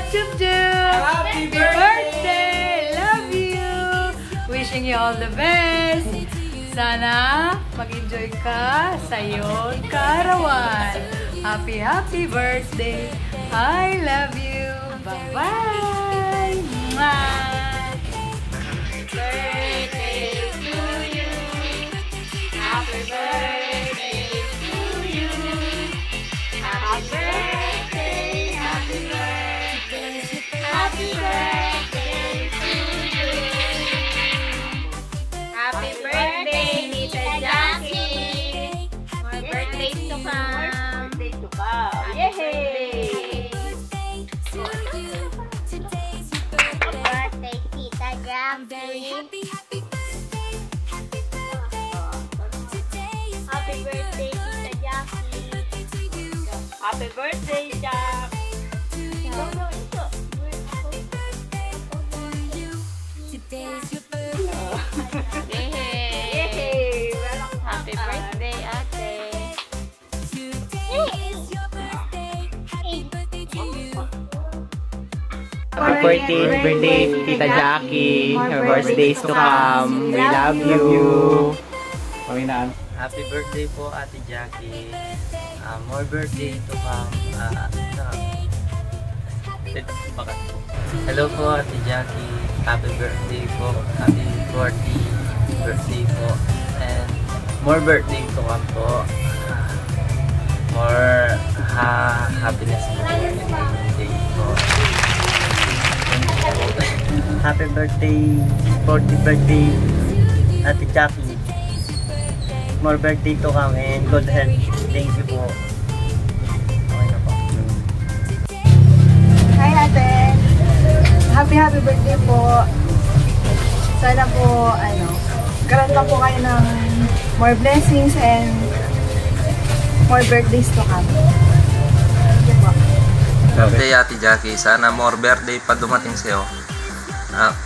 Chup Chup! Happy birthday! Love you! Wishing you all the best! Sana mag-enjoy ka sa iyong kaarawan. Happy birthday! I love you! Bye-bye! Happy birthday to you! Happy birthday to you! Happy birthday! Happy birthday! Happy birthday to you! Happy birthday, Tita Jackie! More birthdays to come! More birthday to come! Yay! Birthday, Tita Jackie! Happy birthday, Tita Jackie! Happy birthday, Jack! Yay! Happy birthday, ate! Happy birthday, Tita Jackie. Happy birthdays to come. We love you. Paminaan. Happy birthday po, Ate Jackie. More birthday to come. Hello po, Ate Jackie. Happy birthday po. Happy 40th birthday po. And more birthday to come po. More happiness po. Day po. Happy birthday, 40th birthday, Ate Jackie. More birthday to come and good health. Thank you po. Okay na po. Hi, ate! Happy birthday po! Sana po, karoon pa po kayo ng more blessings and more birthdays to come. Thank you po. Birthday, Ate Jackie. Sana more birthday pa dumating sa'yo.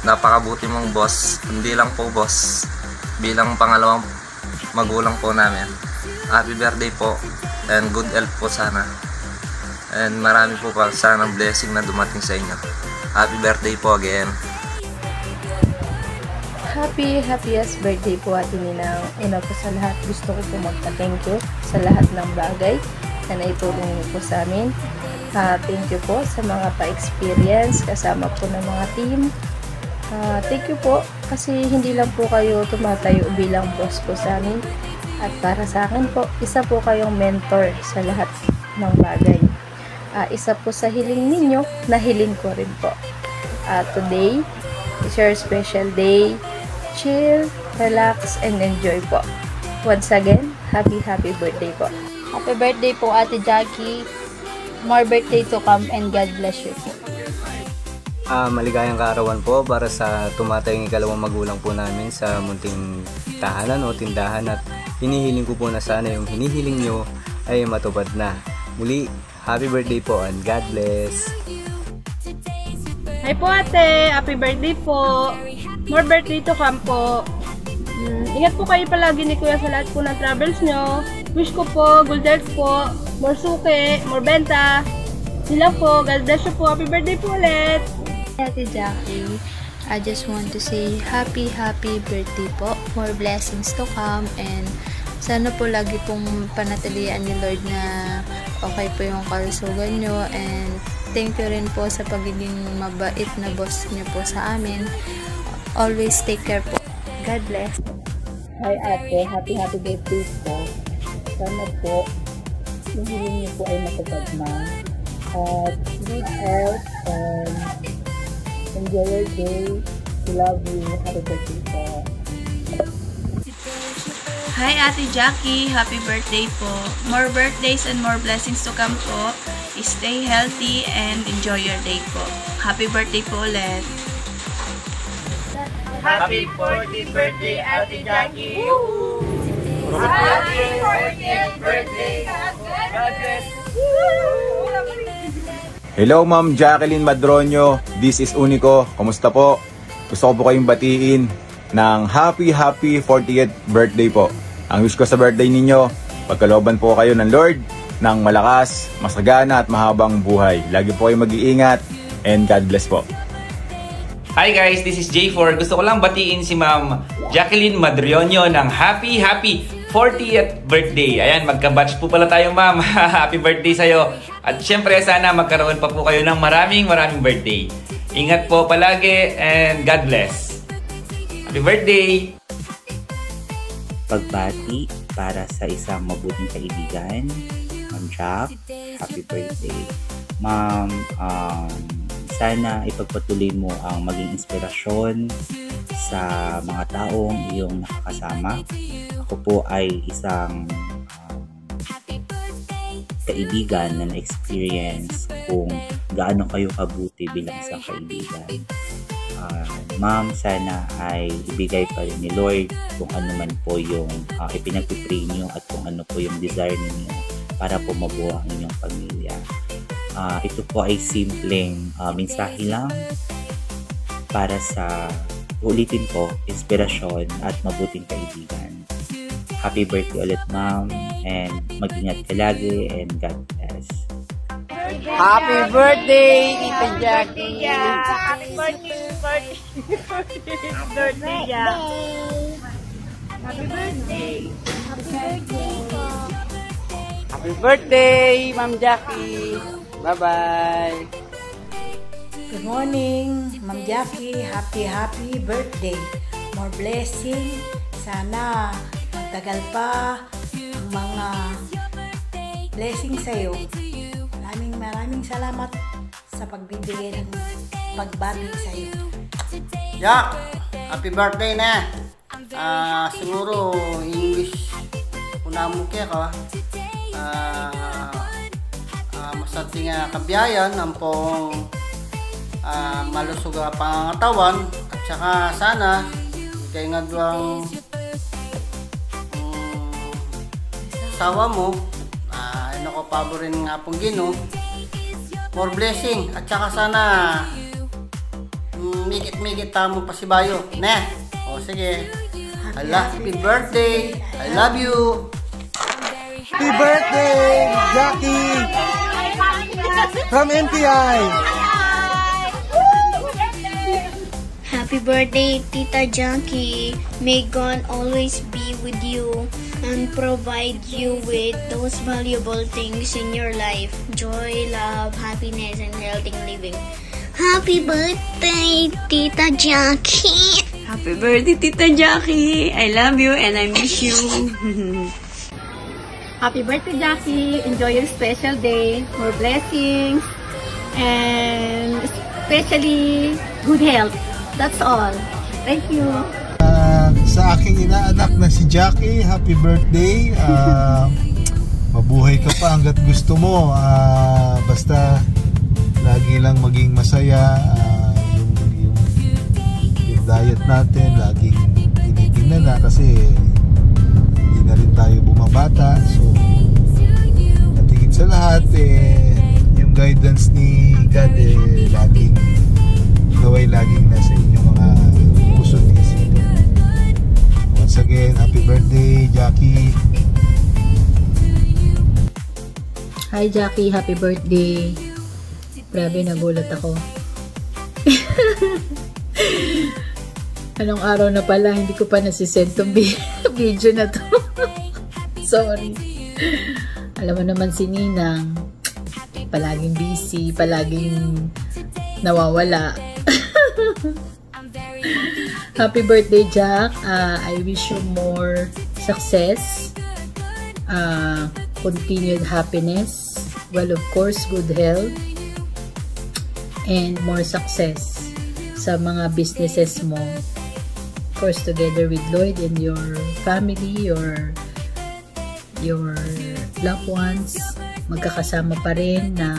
Napakabuti mong boss. Hindi lang po boss. Bilang pangalawang magulang po namin. Happy birthday po. And good health po sana. And marami po pa sanang blessing na dumating sa inyo. Happy birthday po again. Happiest birthday po, Ate Ninang. Una po sa lahat, gusto ko po magpa-thank you sa lahat ng bagay na naitulong niyo po sa amin. Thank you po sa mga pa-experience kasama po ng mga team. Thank you po kasi hindi lang po kayo tumatayo bilang boss po sa amin. At para sa akin po, isa po kayong mentor sa lahat ng bagay. Isa po sa hiling ninyo, na hiling ko rin po. Today is your special day. Chill, relax, and enjoy po. Once again, happy birthday po. Happy birthday po, Ate Jackie! More birthday to come and God bless you po. Maligayang kaarawan po para sa tumatayong ikalawang magulang po namin sa munting tahanan o tindahan, at hinihiling ko po na sana yung hinihiling nyo ay matupad na. Muli, happy birthday po and God bless! Hi po, ate! Happy birthday po! More birthday to come po! Ingat po kayo palagi ni Kuya sa lahat po ng travels nyo. Wish ko po, good health po, more suke, more benta. Sila po, God bless you po. Happy birthday po ulit! Ate Jackie, I just want to say happy birthday po. More blessings to come, and sana po lagi pong panatilian ni Lord na okay po yung kalusugan nyo, and thank you rin po sa pagiging mabait na boss nyo po sa amin. Always take care po. God bless. Hi, ate! Happy birthday po. Sana po yung hiling niyo po ay matupad na. At good health and enjoy your day. We love you. Happy birthday po. Hi, Ate Jackie. Happy birthday po. More birthdays and more blessings to come po. Stay healthy and enjoy your day po. Happy birthday po ulit. Happy 40th birthday, Ate Jackie! Happy 40th birthday! God bless! Hello Ma'am Jacqueline Madronio, this is Unico. Kumusta po? Gusto ko po kayong batiin ng happy 40th birthday po. Ang wish ko sa birthday ninyo, pagkalooban po kayo ng Lord ng malakas, masagana at mahabang buhay. Lagi po kayong mag-iingat and God bless po. Hi guys, this is J4. Gusto ko lang batiin si Ma'am Jacqueline Madrionio ng happy 40th birthday. Ayan, magka-batch po pala tayo, Ma'am. Happy birthday sa'yo. At syempre, sana magkaroon pa po kayo ng maraming birthday. Ingat po palagi and God bless. Happy birthday! Pagbati para sa isang mabuting kaibigan, Ma'am Jack, happy birthday. Ma'am, sana ipagpatuloy mo ang maging inspirasyon sa mga taong iyong nakakasama. Ako po ay isang kaibigan na na-experience kung gaano kayo kabuti bilang isang kaibigan. Ma'am, sana ay ibigay pa rin ni Lord kung ano man po yung ipinagpipray nyo at kung ano po yung desire ninyo para po mabuo ang inyong pamilya. Ito po ay simpleng mensahe lang para sa, ulitin ko, inspirasyon at mabuting kaibigan. Happy birthday ulit, Ma'am, and mag-ingat ka lagi and God bless. Happy birthday, Tita Jackie! Happy birthday, Jack! Happy birthday! Happy birthday, Ma'am Jackie! Bye-bye! Good morning, Ma'am Jackie. Happy birthday. More blessing. Sana magtagal pa ang mga blessing sa'yo. Maraming salamat sa pagbibigay ng pagbati sa'yo. Jack, happy birthday na. Siguro English una mo kaya ka. Masati nga kabiyayan ang pong malusog ang pangatawan at saka sana kay nga duwang sawa mo ano ko paborin nga pong Ginoo, more blessing at saka sana mikit tamo pa si Bayo ne. O sige, happy birthday, I love you. Happy birthday, Jackie from NTI. Happy birthday, Tita Jackie. May God always be with you and provide you with those valuable things in your life. Joy, love, happiness, and healthy living. Happy birthday, Tita Jackie. Happy birthday, Tita Jackie. I love you and I miss you. Happy birthday, Jackie. Enjoy your special day. More blessings. And especially good health. That's all. Thank you. Sa aking inaanak na si Jackie, happy birthday. Mabuhay ka pa hanggat gusto mo. Basta lagi lang maging masaya. Yung diet natin, laging tinitingnan na kasi hindi na rin tayo bumabata. So, natigit sa lahat, yung guidance ni God, laging nasa inyong mga puso at isipan. Once again, happy birthday, Jackie. Hi Jackie, happy birthday. Grabe, nagulat ako. Anong araw na pala, hindi ko pa nasisend tong video na to. Sorry. Alam mo naman si Ninang, palaging busy, palaging nawawala. Happy birthday, Jack. I wish you more success, continued happiness, well, of course, good health, and more success sa mga businesses mo. Of course, together with Lloyd and your family, your loved ones, magkakasama pa rin na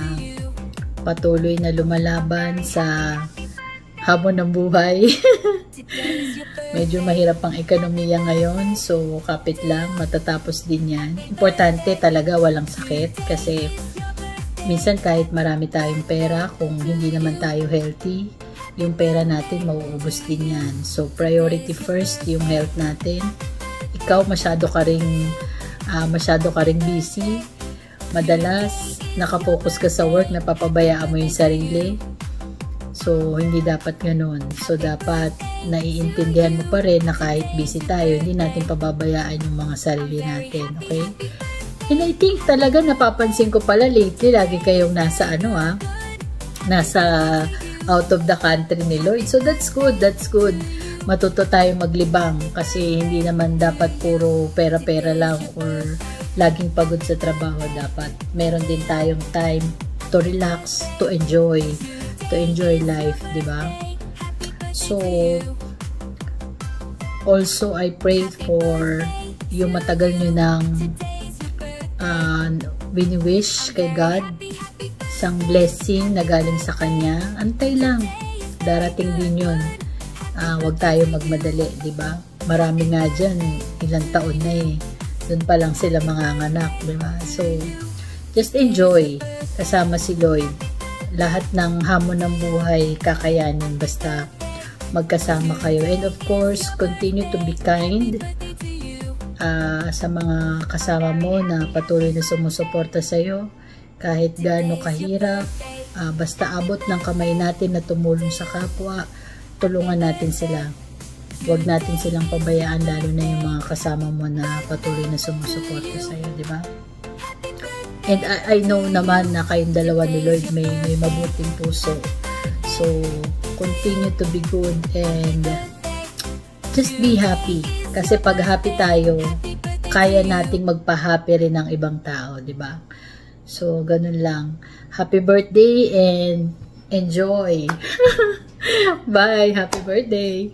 patuloy na lumalaban sa hamon ng buhay. Medyo mahirap ang ekonomiya ngayon, so kapit lang, matatapos din yan. Importante talaga walang sakit kasi minsan kahit marami tayong pera, kung hindi naman tayo healthy, yung pera natin mauubos din yan. So priority first yung health natin. Ikaw masyado ka ring busy. Madalas nakafocus ka sa work, napapabayaan mo yung sarili. So, hindi dapat ganun. So, dapat naiintindihan mo pa rin na kahit busy tayo, hindi natin pababayaan yung mga sarili natin. Okay? And I think talaga napapansin ko pala lately, lagi kayong nasa nasa out of the country ni Lloyd. So, that's good. That's good. Matuto tayo maglibang kasi hindi naman dapat puro pera-pera lang or laging pagod sa trabaho. Dapat meron din tayong time to relax, to enjoy life, di ba? So, also, I pray for yung matagal nyo ng wini-wish kay God, isang blessing na galing sa Kanya. Antay lang, darating din yun. Huwag tayo magmadali, di ba? Marami nga dyan, ilang taon na eh. Doon pa lang sila manganganak, di ba? So, just enjoy kasama si Lloyd. Lahat ng hamon ng buhay kakayanin basta magkasama kayo. And of course, continue to be kind sa mga kasama mo na patuloy na sumusuporta sa iyo. Kahit gaano kahirap, basta abot ng kamay natin na tumulong sa kapwa, tulungan natin sila. Huwag natin silang pabayaan, lalo na yung mga kasama mo na patuloy na sumusuporta sa iyo, di ba? And I know naman na kayong dalawa ni Lloyd may mabuting puso. So, continue to be good and just be happy. Kasi pag happy tayo, kaya nating magpa-happy rin ng ibang tao, di ba? So, ganun lang. Happy birthday and enjoy! Bye! Happy birthday!